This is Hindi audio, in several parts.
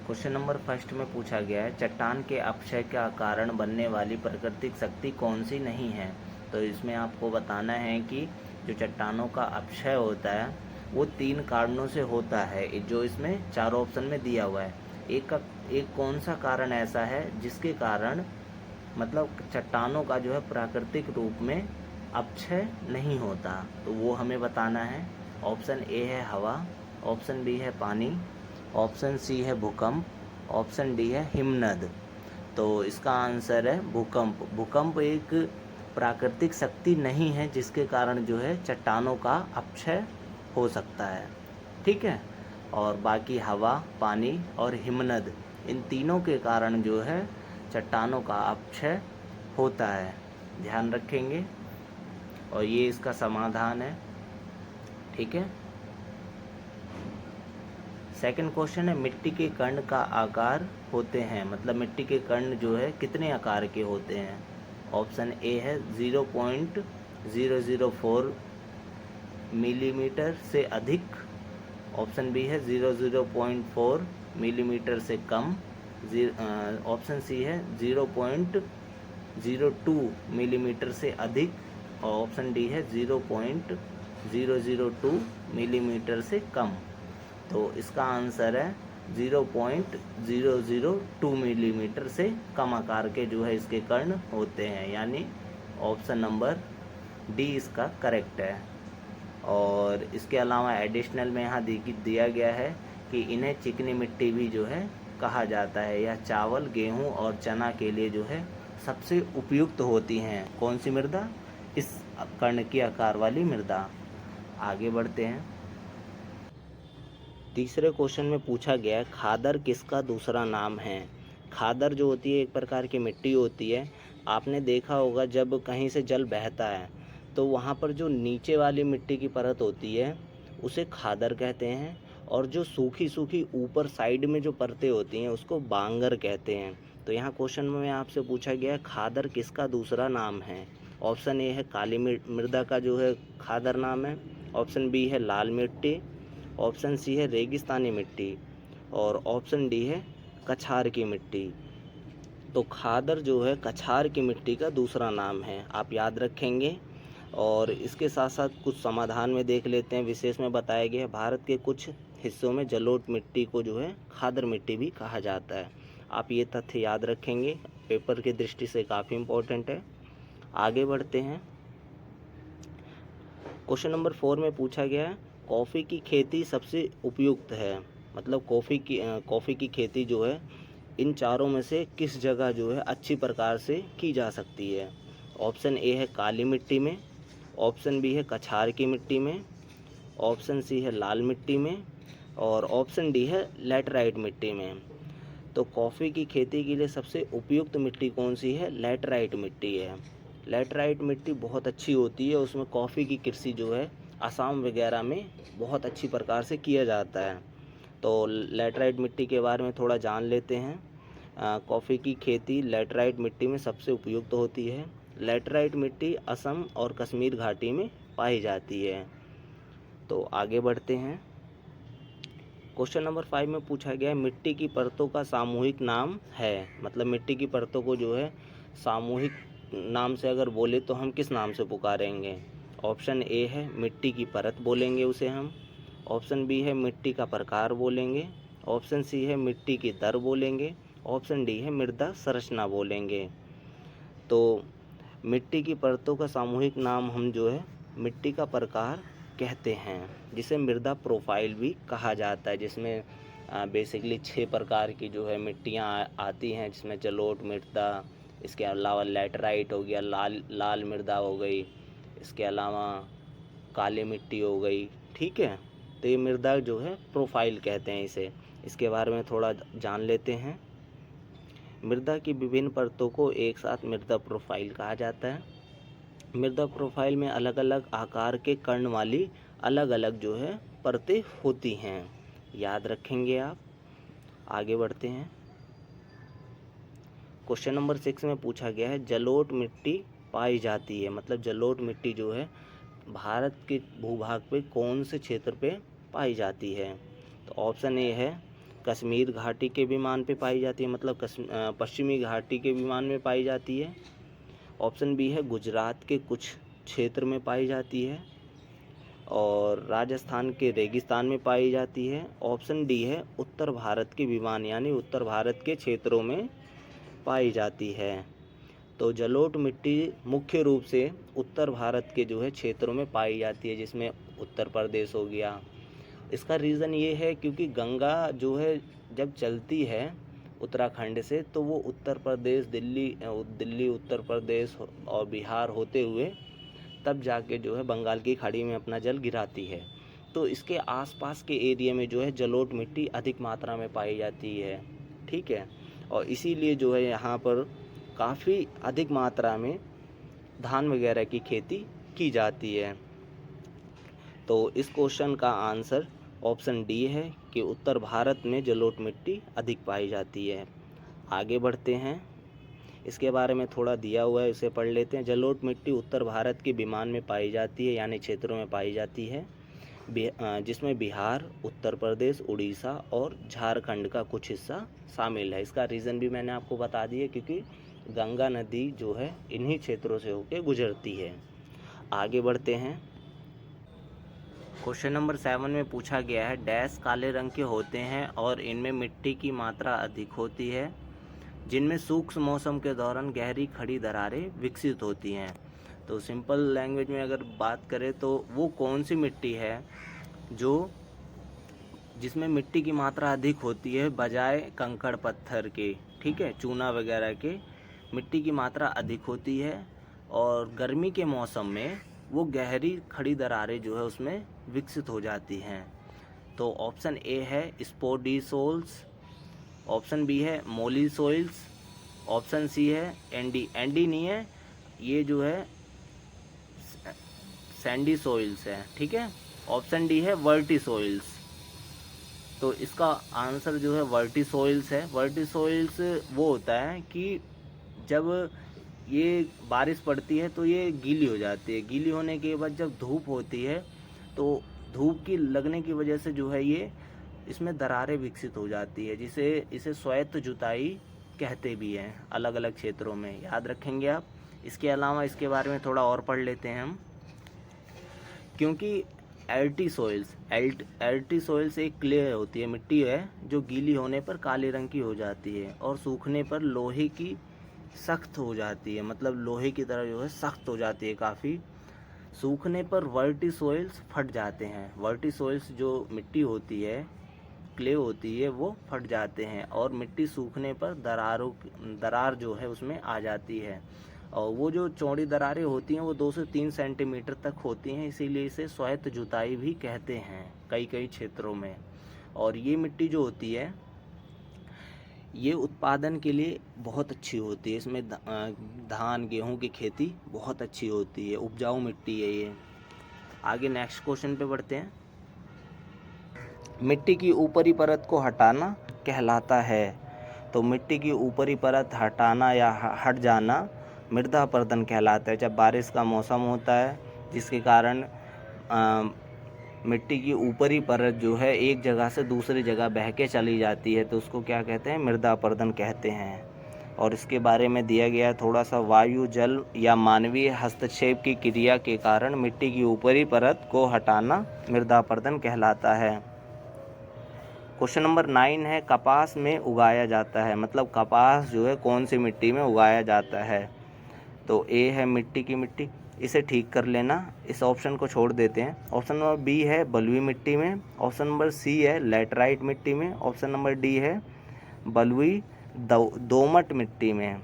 क्वेश्चन नंबर फर्स्ट में पूछा गया है चट्टान के अपक्षय का कारण बनने वाली प्राकृतिक शक्ति कौन सी नहीं है। तो इसमें आपको बताना है कि जो चट्टानों का अपक्षय होता है वो 3 कारणों से होता है, जो इसमें चारों ऑप्शन में दिया हुआ है। एक कौन सा कारण ऐसा है जिसके कारण मतलब चट्टानों का जो है प्राकृतिक रूप में अपक्षय नहीं होता, तो वो हमें बताना है। ऑप्शन ए है हवा, ऑप्शन बी है पानी, ऑप्शन सी है भूकंप, ऑप्शन डी है हिमनद। तो इसका आंसर है भूकंप। भूकंप एक प्राकृतिक शक्ति नहीं है जिसके कारण जो है चट्टानों का अपक्षय हो सकता है। ठीक है, और बाकी हवा, पानी और हिमनद, इन तीनों के कारण जो है चट्टानों का अपक्षय होता है। ध्यान रखेंगे, और ये इसका समाधान है। ठीक है। सेकंड क्वेश्चन है मिट्टी के कण का आकार होते हैं, मतलब मिट्टी के कण जो है कितने आकार के होते हैं। ऑप्शन ए है 0.004 मिलीमीटर से अधिक, ऑप्शन बी है 0.04 मिलीमीटर से कम, ऑप्शन सी है 0.02 मिलीमीटर से अधिक, और ऑप्शन डी है 0.002 मिलीमीटर से कम। तो इसका आंसर है 0.002 मिलीमीटर से कम आकार के जो है इसके कर्ण होते हैं, यानी ऑप्शन नंबर डी इसका करेक्ट है। और इसके अलावा एडिशनल में यहाँ दिया गया है कि इन्हें चिकनी मिट्टी भी जो है कहा जाता है। यह चावल, गेहूँ और चना के लिए जो है सबसे उपयुक्त होती हैं। कौन सी मृदा? इस कर्ण की आकार वाली मृदा। आगे बढ़ते हैं। तीसरे क्वेश्चन में पूछा गया है खादर किसका दूसरा नाम है। खादर जो होती है एक प्रकार की मिट्टी होती है। आपने देखा होगा जब कहीं से जल बहता है तो वहाँ पर जो नीचे वाली मिट्टी की परत होती है उसे खादर कहते हैं, और जो सूखी सूखी ऊपर साइड में जो परतें होती हैं उसको बांगर कहते हैं। तो यहाँ क्वेश्चन में आपसे पूछा गया है खादर किसका दूसरा नाम है। ऑप्शन ए है काली मृदा का जो है खादर नाम है, ऑप्शन बी है लाल मिट्टी, ऑप्शन सी है रेगिस्तानी मिट्टी, और ऑप्शन डी है कछार की मिट्टी। तो खादर जो है कछार की मिट्टी का दूसरा नाम है, आप याद रखेंगे। और इसके साथ साथ कुछ समाधान में देख लेते हैं। विशेष में बताया गया है भारत के कुछ हिस्सों में जलोढ़ मिट्टी को जो है खादर मिट्टी भी कहा जाता है। आप ये तथ्य याद रखेंगे, पेपर की दृष्टि से काफ़ी इम्पोर्टेंट है। आगे बढ़ते हैं। क्वेश्चन नंबर 4 में पूछा गया है कॉफ़ी की खेती सबसे उपयुक्त है, मतलब कॉफ़ी की खेती जो है इन चारों में से किस जगह जो है अच्छी प्रकार से की जा सकती है। ऑप्शन ए है काली मिट्टी में, ऑप्शन बी है कछार की मिट्टी में, ऑप्शन सी है लाल मिट्टी में, और ऑप्शन डी है लैटराइट मिट्टी में। तो कॉफ़ी की खेती के लिए सबसे उपयुक्त मिट्टी कौन सी है? लैटराइट मिट्टी है। लैटराइट मिट्टी बहुत अच्छी होती है, उसमें कॉफ़ी की कृषि जो है असम वगैरह में बहुत अच्छी प्रकार से किया जाता है। तो लैटराइट मिट्टी के बारे में थोड़ा जान लेते हैं। कॉफ़ी की खेती लैटराइट मिट्टी में सबसे उपयुक्त होती है। लैटराइट मिट्टी असम और कश्मीर घाटी में पाई जाती है। तो आगे बढ़ते हैं। क्वेश्चन नंबर 5 में पूछा गया है मिट्टी की परतों का सामूहिक नाम है, मतलब मिट्टी की परतों को जो है सामूहिक नाम से अगर बोले तो हम किस नाम से पुकारेंगे। ऑप्शन ए है मिट्टी की परत बोलेंगे उसे हम, ऑप्शन बी है मिट्टी का प्रकार बोलेंगे, ऑप्शन सी है मिट्टी की दर बोलेंगे, ऑप्शन डी है मृदा संरचना बोलेंगे। तो मिट्टी की परतों का सामूहिक नाम हम जो है मिट्टी का प्रकार कहते हैं, जिसे मृदा प्रोफाइल भी कहा जाता है, जिसमें बेसिकली 6 प्रकार की जो है मिट्टियाँ आती हैं, जिसमें जलोढ़ मृदा, इसके अलावा लैटराइट हो गया, लाल मृदा हो गई, इसके अलावा काली मिट्टी हो गई। ठीक है, तो ये मृदा जो है प्रोफाइल कहते हैं इसे। इसके बारे में थोड़ा जान लेते हैं। मृदा की विभिन्न परतों को एक साथ मृदा प्रोफाइल कहा जाता है। मृदा प्रोफाइल में अलग अलग आकार के कण वाली अलग अलग जो है परतें होती हैं, याद रखेंगे आप। आगे बढ़ते हैं। क्वेश्चन नंबर 6 में पूछा गया है जलोढ़ मिट्टी पाई जाती है, मतलब जलोढ़ मिट्टी जो है भारत के भूभाग पे कौन से क्षेत्र पे पाई जाती है। तो ऑप्शन ए है कश्मीर घाटी के विमान पे पाई जाती है, मतलब पश्चिमी घाटी के विमान में पाई जाती है। ऑप्शन बी है गुजरात के कुछ क्षेत्र में पाई जाती है और राजस्थान के रेगिस्तान में पाई जाती है। ऑप्शन डी है उत्तर भारत के विमान यानी उत्तर भारत के क्षेत्रों में पाई जाती है। तो जलोढ़ मिट्टी मुख्य रूप से उत्तर भारत के जो है क्षेत्रों में पाई जाती है, जिसमें उत्तर प्रदेश हो गया। इसका रीज़न ये है क्योंकि गंगा जो है जब चलती है उत्तराखंड से तो वो उत्तर प्रदेश, दिल्ली उत्तर प्रदेश और बिहार होते हुए तब जाके जो है बंगाल की खाड़ी में अपना जल गिराती है। तो इसके आसपास के एरिया में जो है जलोढ़ मिट्टी अधिक मात्रा में पाई जाती है, ठीक है। और इसीलिए जो है यहाँ पर काफ़ी अधिक मात्रा में धान वगैरह की खेती की जाती है। तो इस क्वेश्चन का आंसर ऑप्शन डी है कि उत्तर भारत में जलोढ़ मिट्टी अधिक पाई जाती है। आगे बढ़ते हैं, इसके बारे में थोड़ा दिया हुआ है, इसे पढ़ लेते हैं। जलोढ़ मिट्टी उत्तर भारत के विमान में पाई जाती है यानी क्षेत्रों में पाई जाती है, जिसमें बिहार, उत्तर प्रदेश, उड़ीसा और झारखंड का कुछ हिस्सा शामिल है। इसका रीज़न भी मैंने आपको बता दिया क्योंकि गंगा नदी जो है इन्हीं क्षेत्रों से होकर गुजरती है। आगे बढ़ते हैं, क्वेश्चन नंबर 7 में पूछा गया है डैश काले रंग के होते हैं और इनमें मिट्टी की मात्रा अधिक होती है, जिनमें सूक्ष्म मौसम के दौरान गहरी खड़ी दरारें विकसित होती हैं। तो सिंपल लैंग्वेज में अगर बात करें तो वो कौन सी मिट्टी है जिसमें मिट्टी की मात्रा अधिक होती है बजाय कंकड़ पत्थर के, ठीक है, चूना वगैरह के मिट्टी की मात्रा अधिक होती है और गर्मी के मौसम में वो गहरी खड़ी दरारें जो है उसमें विकसित हो जाती हैं। तो ऑप्शन ए है स्पोडिसोल्स, ऑप्शन बी है मोली सोइल्स, ऑप्शन सी है एंडी नहीं है, ये जो है सैंडी सोइल्स है, ठीक है। ऑप्शन डी है वर्टी सोइल्स। तो इसका आंसर जो है वर्टी सोइल्स है। वर्टी सोइल्स वो होता है कि जब ये बारिश पड़ती है तो ये गीली हो जाती है, गीली होने के बाद जब धूप होती है तो धूप की लगने की वजह से जो है ये इसमें दरारें विकसित हो जाती है, इसे स्वायत्त जुताई कहते भी हैं अलग अलग क्षेत्रों में, याद रखेंगे आप। इसके अलावा इसके बारे में थोड़ा और पढ़ लेते हैं हम, क्योंकि एल्टी सोइल्स एक क्ले होती है, मिट्टी है जो गीली होने पर काले रंग की हो जाती है और सूखने पर लोहे की सख्त हो जाती है, मतलब लोहे की तरह जो है सख्त हो जाती है काफ़ी। सूखने पर वर्टी सोइल्स फट जाते हैं, वर्टी सोइल्स जो मिट्टी होती है, क्ले होती है, वो फट जाते हैं और मिट्टी सूखने पर दरार जो है उसमें आ जाती है और वो जो चौड़ी दरारें होती हैं वो 2 से 3 सेंटीमीटर तक होती हैं, इसीलिए इसे स्वायत्त जुताई भी कहते हैं कई क्षेत्रों में। और ये मिट्टी जो होती है ये उत्पादन के लिए बहुत अच्छी होती है, इसमें धान गेहूं की खेती बहुत अच्छी होती है, उपजाऊ मिट्टी है ये। आगे नेक्स्ट क्वेश्चन पे बढ़ते हैं, मिट्टी की ऊपरी परत को हटाना कहलाता है। तो मिट्टी की ऊपरी परत हटाना या हट जाना मृदा अपरदन कहलाता है। जब बारिश का मौसम होता है जिसके कारण मिट्टी की ऊपरी परत जो है एक जगह से दूसरी जगह बह के चली जाती है तो उसको क्या कहते हैं, मृदा अपरदन कहते हैं। और इसके बारे में दिया गया है थोड़ा सा, वायु, जल या मानवीय हस्तक्षेप की क्रिया के कारण मिट्टी की ऊपरी परत को हटाना मृदा अपरदन कहलाता है। क्वेश्चन नंबर 9 है कपास में उगाया जाता है, मतलब कपास जो है कौन सी मिट्टी में उगाया जाता है। तो ए है मिट्टी की मिट्टी, इसे ठीक कर लेना, इस ऑप्शन को छोड़ देते हैं। ऑप्शन नंबर बी है बलुई मिट्टी में, ऑप्शन नंबर सी है लैटराइट मिट्टी में, ऑप्शन नंबर डी है बलुई दोमट मिट्टी में।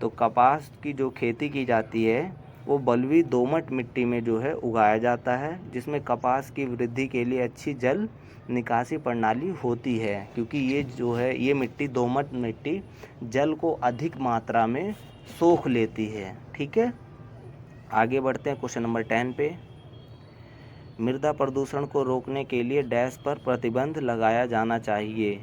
तो कपास की जो खेती की जाती है वो बलुई दोमट मिट्टी में जो है उगाया जाता है, जिसमें कपास की वृद्धि के लिए अच्छी जल निकासी प्रणाली होती है, क्योंकि ये जो है ये मिट्टी दोमट मिट्टी जल को अधिक मात्रा में सोख लेती है, ठीक है। आगे बढ़ते हैं क्वेश्चन नंबर 10 पे, मृदा प्रदूषण को रोकने के लिए डैश पर प्रतिबंध लगाया जाना चाहिए।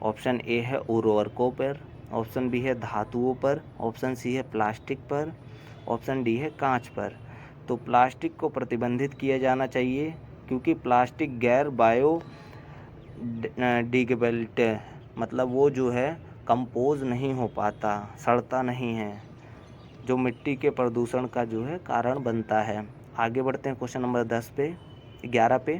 ऑप्शन ए है उर्वरकों पर, ऑप्शन बी है धातुओं पर, ऑप्शन सी है प्लास्टिक पर, ऑप्शन डी है कांच पर। तो प्लास्टिक को प्रतिबंधित किया जाना चाहिए क्योंकि प्लास्टिक गैर बायो डिगेबल्ट, मतलब वो जो है कंपोज नहीं हो पाता, सड़ता नहीं है, जो मिट्टी के प्रदूषण का जो है कारण बनता है। आगे बढ़ते हैं क्वेश्चन नंबर 11 पे।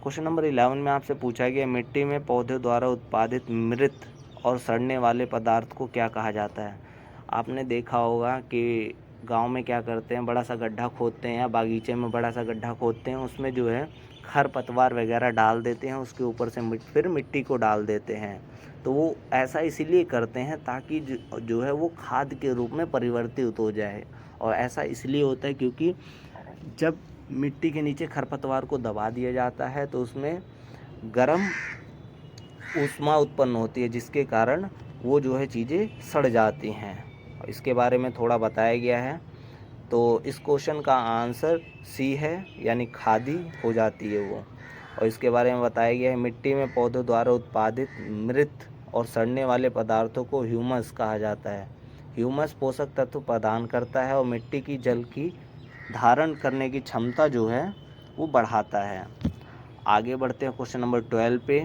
क्वेश्चन नंबर 11 में आपसे पूछा गया मिट्टी में पौधे द्वारा उत्पादित मृत और सड़ने वाले पदार्थ को क्या कहा जाता है। आपने देखा होगा कि गांव में क्या करते हैं, बड़ा सा गड्ढा खोदते हैं या बागीचे में बड़ा सा गड्ढा खोदते हैं, उसमें जो है खरपतवार वगैरह डाल देते हैं, उसके ऊपर से फिर मिट्टी को डाल देते हैं। तो वो ऐसा इसीलिए करते हैं ताकि जो है वो खाद के रूप में परिवर्तित हो जाए। और ऐसा इसलिए होता है क्योंकि जब मिट्टी के नीचे खरपतवार को दबा दिया जाता है तो उसमें गर्म ऊष्मा उत्पन्न होती है, जिसके कारण वो जो है चीज़ें सड़ जाती हैं। इसके बारे में थोड़ा बताया गया है। तो इस क्वेश्चन का आंसर सी है, यानी खादी हो जाती है वो। और इसके बारे में बताया गया है मिट्टी में पौधों द्वारा उत्पादित मृत और सड़ने वाले पदार्थों को ह्यूमस कहा जाता है। ह्यूमस पोषक तत्व प्रदान करता है और मिट्टी की जल की धारण करने की क्षमता जो है वो बढ़ाता है। आगे बढ़ते हैं क्वेश्चन नंबर 12 पे।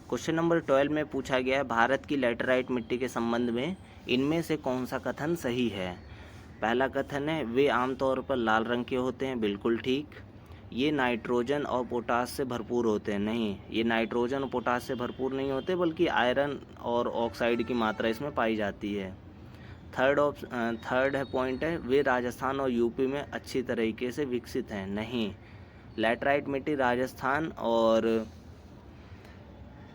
क्वेश्चन नंबर 12 में पूछा गया है भारत की लैटेराइट मिट्टी के संबंध में इनमें से कौन सा कथन सही है। पहला कथन है वे आमतौर पर लाल रंग के होते हैं, बिल्कुल ठीक। ये नाइट्रोजन और पोटास से भरपूर होते हैं, नहीं, ये नाइट्रोजन और पोटास से भरपूर नहीं होते, बल्कि आयरन और ऑक्साइड की मात्रा इसमें पाई जाती है। थर्ड है पॉइंट है वे राजस्थान और यूपी में अच्छी तरीके से विकसित हैं, नहीं, लैटेराइट मिट्टी राजस्थान और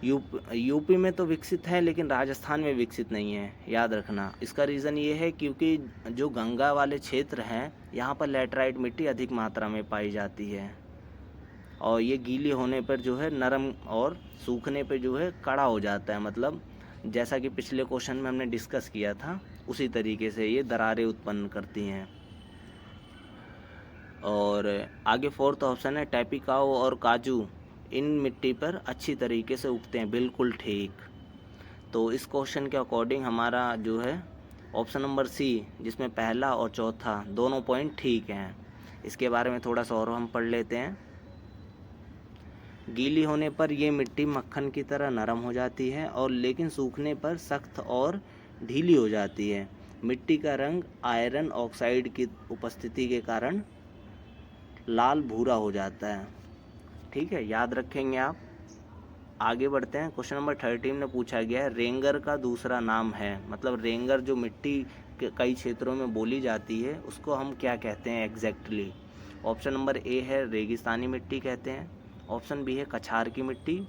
यूपी में तो विकसित है लेकिन राजस्थान में विकसित नहीं है, याद रखना। इसका रीज़न ये है क्योंकि जो गंगा वाले क्षेत्र हैं यहाँ पर लैटेराइट मिट्टी अधिक मात्रा में पाई जाती है और ये गीली होने पर जो है नरम और सूखने पर जो है कड़ा हो जाता है, मतलब जैसा कि पिछले क्वेश्चन में हमने डिस्कस किया था उसी तरीके से ये दरारें उत्पन्न करती हैं। और आगे फोर्थ ऑप्शन है टैपिकाओ और काजू इन मिट्टी पर अच्छी तरीके से उगते हैं, बिल्कुल ठीक। तो इस क्वेश्चन के अकॉर्डिंग हमारा जो है ऑप्शन नंबर सी, जिसमें पहला और चौथा दोनों पॉइंट ठीक हैं। इसके बारे में थोड़ा सा और हम पढ़ लेते हैं। गीली होने पर ये मिट्टी मक्खन की तरह नरम हो जाती है और लेकिन सूखने पर सख्त और ढीली हो जाती है। मिट्टी का रंग आयरन ऑक्साइड की उपस्थिति के कारण लाल भूरा हो जाता है, ठीक है, याद रखेंगे आप। आगे बढ़ते हैं। क्वेश्चन नंबर 13 में पूछा गया है रेंगर का दूसरा नाम है, मतलब रेंगर जो मिट्टी कई क्षेत्रों में बोली जाती है उसको हम क्या कहते हैं एग्जैक्टली। ऑप्शन नंबर ए है रेगिस्तानी मिट्टी कहते हैं, ऑप्शन बी है कछार की मिट्टी,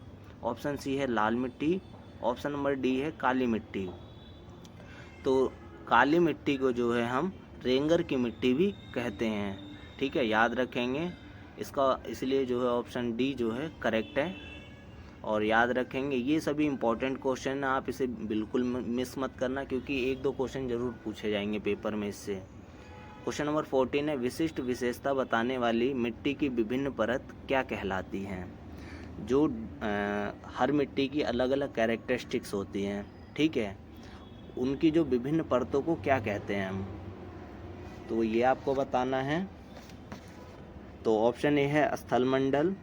ऑप्शन सी है लाल मिट्टी, ऑप्शन नंबर डी है काली मिट्टी। तो काली मिट्टी को जो है हम रेंगर की मिट्टी भी कहते हैं, ठीक है, याद रखेंगे इसका, इसलिए जो है ऑप्शन डी जो है करेक्ट है। और याद रखेंगे ये सभी इंपॉर्टेंट क्वेश्चन है, आप इसे बिल्कुल मिस मत करना क्योंकि एक दो क्वेश्चन जरूर पूछे जाएंगे पेपर में इससे। क्वेश्चन नंबर 14 है विशिष्ट विशेषता बताने वाली मिट्टी की विभिन्न परत क्या कहलाती हैं। जो हर मिट्टी की अलग अलग कैरेक्टरिस्टिक्स होती हैं, ठीक है, उनकी जो विभिन्न परतों को क्या कहते हैं हम, तो ये आपको बताना है। तो ऑप्शन ए है स्थलमंडल,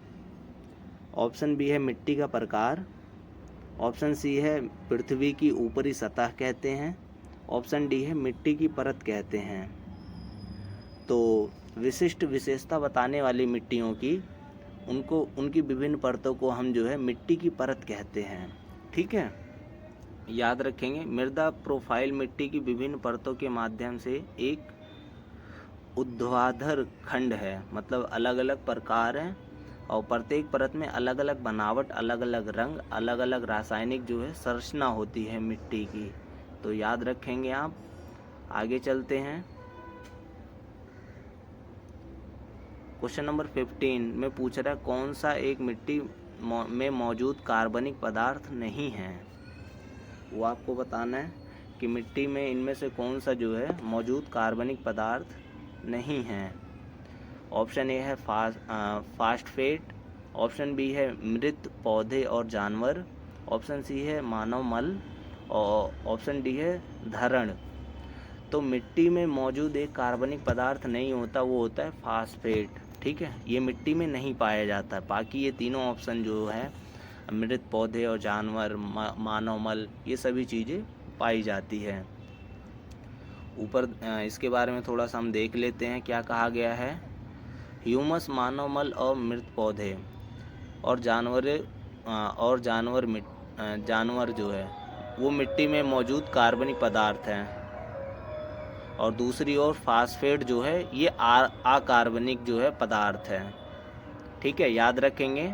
ऑप्शन बी है मिट्टी का प्रकार, ऑप्शन सी है पृथ्वी की ऊपरी सतह कहते हैं, ऑप्शन डी है मिट्टी की परत कहते हैं। तो विशिष्ट विशेषता बताने वाली मिट्टियों की उनकी विभिन्न परतों को हम जो है मिट्टी की परत कहते हैं, ठीक है, याद रखेंगे। मृदा प्रोफाइल मिट्टी की विभिन्न परतों के माध्यम से एक ऊर्ध्वाधर खंड है, मतलब अलग अलग प्रकार हैं और प्रत्येक परत में अलग अलग बनावट, अलग अलग रंग, अलग अलग रासायनिक जो है संरचना होती है मिट्टी की, तो याद रखेंगे आप। आगे चलते हैं। क्वेश्चन नंबर 15 में पूछ रहा है कौन सा एक मिट्टी में मौजूद कार्बनिक पदार्थ नहीं है, वो आपको बताना है कि मिट्टी में इनमें से कौन सा जो है मौजूद कार्बनिक पदार्थ नहीं है। ऑप्शन ए है फास्फेट, ऑप्शन बी है मृत पौधे और जानवर, ऑप्शन सी है मानव मल और ऑप्शन डी है धरण। तो मिट्टी में मौजूद एक कार्बनिक पदार्थ नहीं होता, वो होता है फास्फेट। ठीक है, ये मिट्टी में नहीं पाया जाता। बाकी ये तीनों ऑप्शन जो है मृत पौधे और जानवर, मानव मल, ये सभी चीज़ें पाई जाती है। ऊपर इसके बारे में थोड़ा सा हम देख लेते हैं क्या कहा गया है। ह्यूमस, मानव मल और मृत पौधे और जानवर जो है वो मिट्टी में मौजूद कार्बनिक पदार्थ हैं, और दूसरी ओर फास्फेट जो है ये अकार्बनिक जो है पदार्थ है। ठीक है, याद रखेंगे।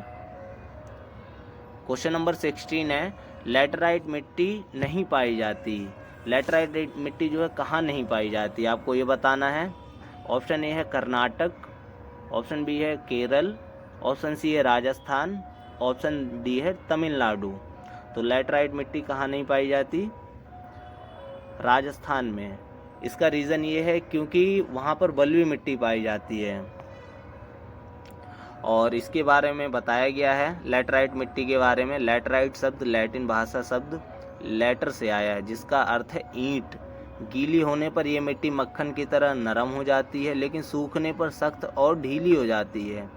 क्वेश्चन नंबर 16 है, लैटराइट मिट्टी नहीं पाई जाती। लैटराइट मिट्टी जो है कहाँ नहीं पाई जाती, आपको ये बताना है। ऑप्शन ए है कर्नाटक, ऑप्शन बी है केरल, ऑप्शन सी है राजस्थान, ऑप्शन डी है तमिलनाडु। तो लैटराइट मिट्टी कहाँ नहीं पाई जाती, राजस्थान में। इसका रीज़न ये है क्योंकि वहाँ पर बलुई मिट्टी पाई जाती है। और इसके बारे में बताया गया है लैटराइट मिट्टी के बारे में। लैटराइट शब्द लैटिन भाषा शब्द लैटर से आया है, जिसका अर्थ है ईंट। गीली होने पर यह मिट्टी मक्खन की तरह नरम हो जाती है, लेकिन सूखने पर सख्त और ढीली हो जाती है।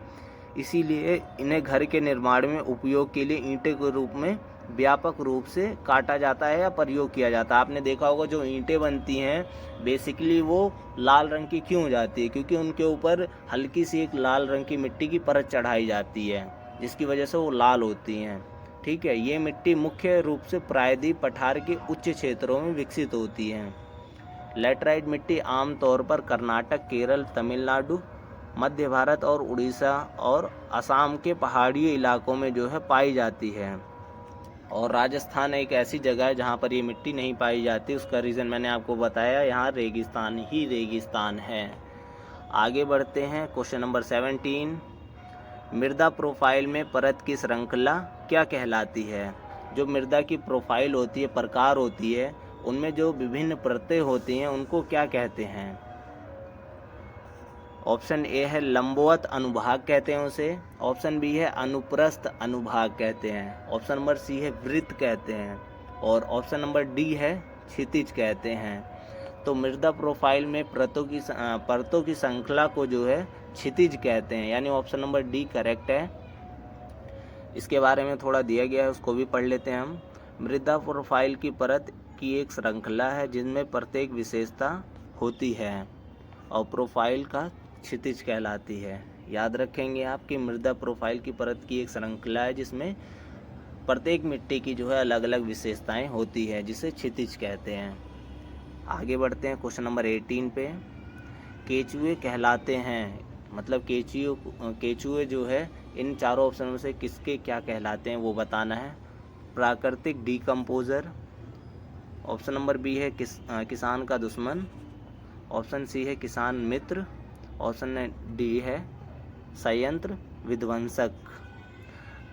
इसीलिए इन्हें घर के निर्माण में उपयोग के लिए ईंटें के रूप में व्यापक रूप से काटा जाता है या प्रयोग किया जाता है। आपने देखा होगा जो ईंटें बनती हैं बेसिकली वो लाल रंग की क्यों हो जाती है, क्योंकि उनके ऊपर हल्की सी एक लाल रंग की मिट्टी की परत चढ़ाई जाती है, जिसकी वजह से वो लाल होती हैं। ठीक है, ये मिट्टी मुख्य रूप से प्रायद्वीप पठार के उच्च क्षेत्रों में विकसित होती है। लैटराइट मिट्टी आमतौर पर कर्नाटक, केरल, तमिलनाडु, मध्य भारत और उड़ीसा और असम के पहाड़ी इलाकों में जो है पाई जाती है। और राजस्थान एक ऐसी जगह है जहाँ पर ये मिट्टी नहीं पाई जाती। उसका रीज़न मैंने आपको बताया, यहाँ रेगिस्तान ही रेगिस्तान है। आगे बढ़ते हैं। क्वेश्चन नंबर 17, मृदा प्रोफाइल में परत की श्रृंखला क्या कहलाती है। जो मृदा की प्रोफाइल होती है, प्रकार होती है, उनमें जो विभिन्न परतें होती हैं उनको क्या कहते हैं। ऑप्शन ए है लंबवत अनुभाग कहते हैं उसे, ऑप्शन बी है अनुप्रस्थ अनुभाग कहते हैं, ऑप्शन नंबर सी है वृत्त कहते हैं, और ऑप्शन नंबर डी है क्षितिज कहते हैं। तो मृदा प्रोफाइल में परतों की श्रृंखला को जो है क्षितिज कहते हैं, यानी ऑप्शन नंबर डी करेक्ट है। इसके बारे में थोड़ा दिया गया है, उसको भी पढ़ लेते हैं हम। मृदा प्रोफाइल की परत की एक श्रृंखला है जिसमें प्रत्येक विशेषता होती है और प्रोफाइल का क्षितिज कहलाती है। याद रखेंगे आप कि मृदा प्रोफाइल की परत की एक श्रृंखला है जिसमें प्रत्येक मिट्टी की जो है अलग अलग विशेषताएं होती है, जिसे क्षितिज कहते हैं। आगे बढ़ते हैं क्वेश्चन नंबर 18 पे। केचुए कहलाते हैं, मतलब केचुए जो है इन चारों ऑप्शन में से किसके क्या कहलाते हैं वो बताना है। प्राकृतिक डिकम्पोजर, ऑप्शन नंबर बी है किसान का दुश्मन, ऑप्शन सी है किसान मित्र, ऑप्शन डी है संयंत्र विध्वंसक।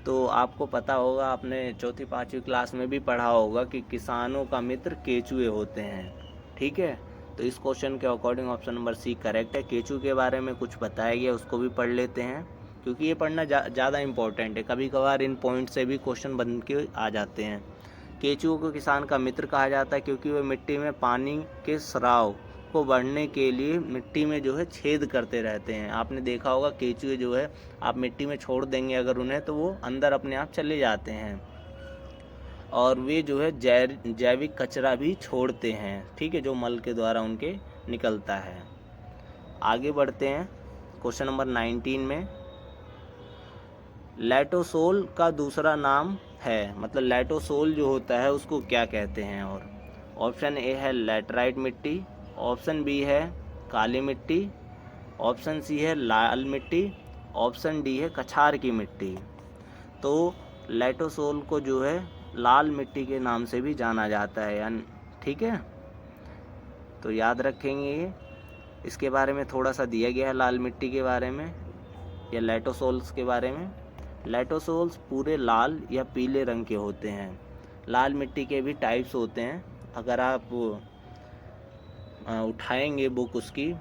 तो आपको पता होगा, आपने चौथी पाँचवीं क्लास में भी पढ़ा होगा कि किसानों का मित्र केचुए होते हैं। ठीक है, तो इस क्वेश्चन के according option number C correct है। केचुए के बारे में कुछ बताया गया, उसको भी पढ़ लेते हैं क्योंकि ये पढ़ना ज़्यादा इम्पोर्टेंट है। कभी कभार इन पॉइंट से भी क्वेश्चन बन के आ जाते हैं। केचुए को किसान का मित्र कहा जाता है क्योंकि वे मिट्टी में पानी के स्राव को बढ़ने के लिए मिट्टी में जो है छेद करते रहते हैं। आपने देखा होगा केचुए जो है आप मिट्टी में छोड़ देंगे अगर उन्हें, तो वो अंदर अपने आप चले जाते हैं और वे जो है जैविक कचरा भी छोड़ते हैं। ठीक है, जो मल के द्वारा उनके निकलता है। आगे बढ़ते हैं क्वेश्चन नंबर 19 में। लैटोसोल का दूसरा नाम है, मतलब लैटोसोल जो होता है उसको क्या कहते हैं। और ऑप्शन ए है लैटराइट मिट्टी, ऑप्शन बी है काली मिट्टी, ऑप्शन सी है लाल मिट्टी, ऑप्शन डी है कछार की मिट्टी। तो लैटोसोल को जो है लाल मिट्टी के नाम से भी जाना जाता है, यानी ठीक है, तो याद रखेंगे ये। इसके बारे में थोड़ा सा दिया गया है लाल मिट्टी के बारे में या लैटोसोल्स के बारे में। लैटोसोल्स पूरे लाल या पीले रंग के होते हैं। लाल मिट्टी के भी टाइप्स होते हैं, अगर आप उठाएंगे बुक उसकी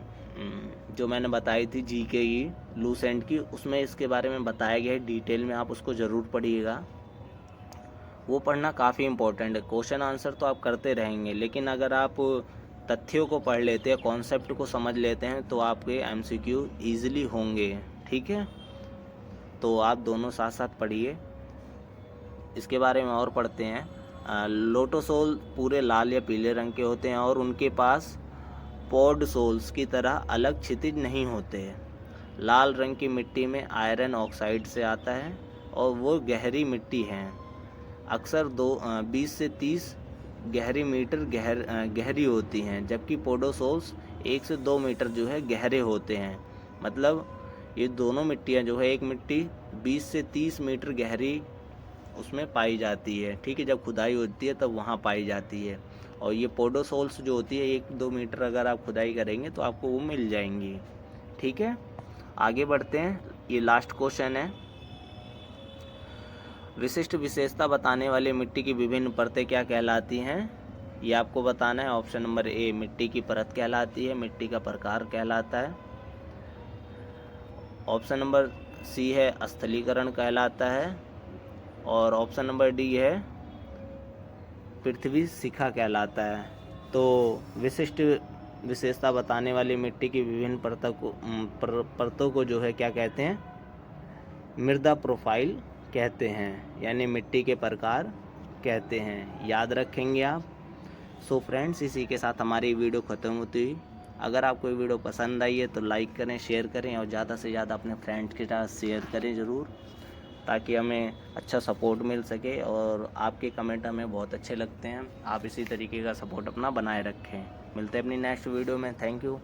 जो मैंने बताई थी जीके की लूसेंट की, उसमें इसके बारे में बताया गया है डिटेल में, आप उसको ज़रूर पढ़िएगा। वो पढ़ना काफ़ी इम्पोर्टेंट है। क्वेश्चन आंसर तो आप करते रहेंगे, लेकिन अगर आप तथ्यों को पढ़ लेते हैं, कॉन्सेप्ट को समझ लेते हैं, तो आपके एमसीक्यू ईजिली होंगे। ठीक है, तो आप दोनों साथ साथ पढ़िए। इसके बारे में और पढ़ते हैं। लोटोसोल पूरे लाल या पीले रंग के होते हैं और उनके पास पॉड सोल्स की तरह अलग क्षितिज नहीं होते हैं। लाल रंग की मिट्टी में आयरन ऑक्साइड से आता है और वो गहरी मिट्टी है, अक्सर 20 से 30 मीटर गहरी होती हैं, जबकि पोडोसोल्स 1 से 2 मीटर जो है गहरे होते हैं। मतलब ये दोनों मिट्टियाँ जो है, एक मिट्टी 20 से 30 मीटर गहरी उसमें पाई जाती है, ठीक है, जब खुदाई होती है तब वहाँ पाई जाती है। और ये पोडोसोल्स जो होती है 1-2 मीटर अगर आप खुदाई करेंगे तो आपको वो मिल जाएंगी, ठीक है। आगे बढ़ते हैं, ये लास्ट क्वेश्चन है। विशिष्ट विशेषता बताने वाले मिट्टी की विभिन्न परतें क्या कहलाती हैं, ये आपको बताना है। ऑप्शन नंबर ए मिट्टी की परत कहलाती है, मिट्टी का प्रकार कहलाता है। ऑप्शन नंबर सी है स्थलीकरण कहलाता है, और ऑप्शन नंबर डी है पृथ्वी शिखा कहलाता है। तो विशिष्ट विशेषता बताने वाली मिट्टी की विभिन्न परतों को जो है क्या कहते हैं, मृदा प्रोफाइल कहते हैं, यानी मिट्टी के प्रकार कहते हैं, याद रखेंगे आप। सो फ्रेंड्स, इसी के साथ हमारी वीडियो ख़त्म होती हुई। अगर आपको ये वीडियो पसंद आई है तो लाइक करें, शेयर करें और ज़्यादा से ज़्यादा अपने फ्रेंड्स के साथ शेयर करें ज़रूर, ताकि हमें अच्छा सपोर्ट मिल सके। और आपके कमेंट हमें बहुत अच्छे लगते हैं, आप इसी तरीके का सपोर्ट अपना बनाए रखें। मिलते हैं अपनी नेक्स्ट वीडियो में। Thank you.